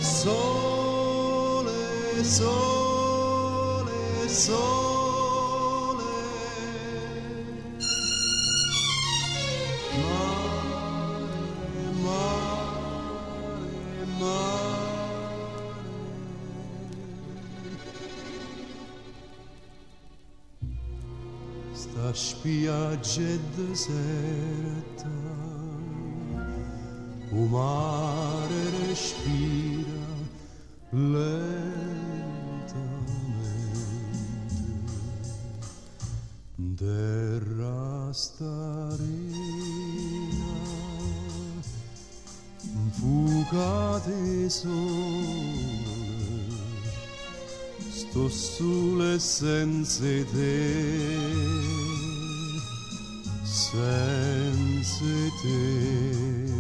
Sole, sole, sole, mare, mare, mare. Sta spiaggia è deserta, il mare respira lentamente, terra starina, fuga di sole, sto sole senza te, senza te.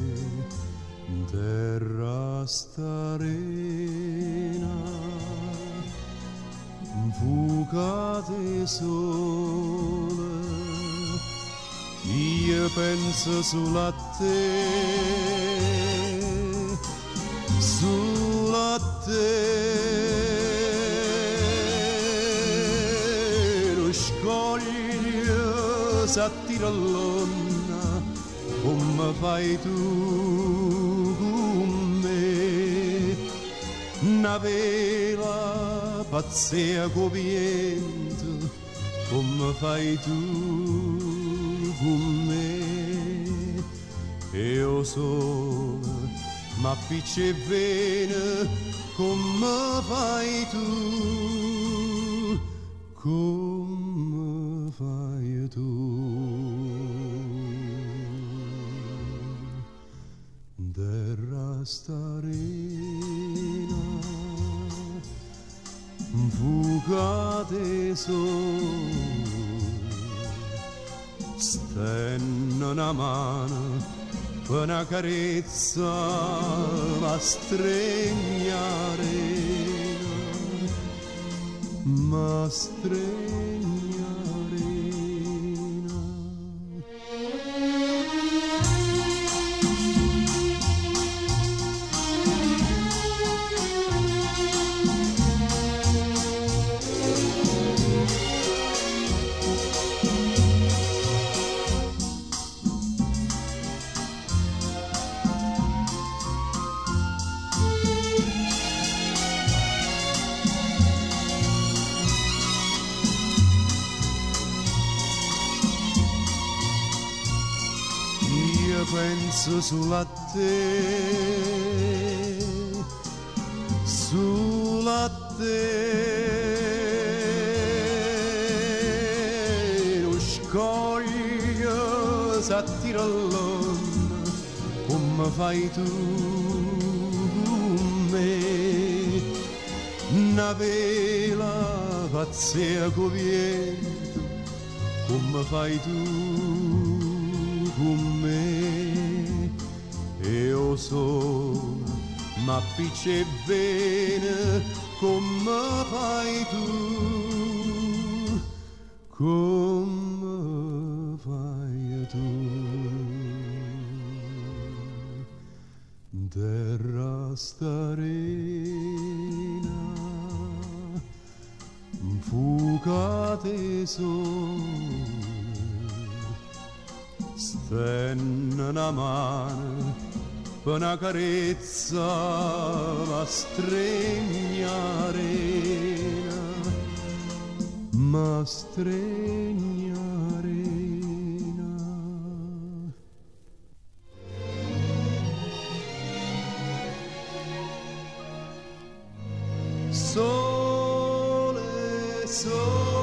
Terra starena, fuga di sole, io penso sulla te, sulla te. Lo scoglio s'attira all'onna, come fai tu con me, una vela pazzia co vento, come fai tu con me, e io solo m'appiccio e bene, come fai tu, come fai tu. Terra starena, fuga di sole, stenno una mano per una carezza, ma stregnare, ma stregnare. Penso sulla te, sulla te. Lo scoglio s'attira all'onda, come fai tu con me, una vela pazzia co vento, come fai tu con me, e io solo m'appiccio e bene, come fai tu, come fai tu. Terra starena, fuga di sole, stenno una mano per una carezza, ma stregnare, ma stregnare. Sole, sole.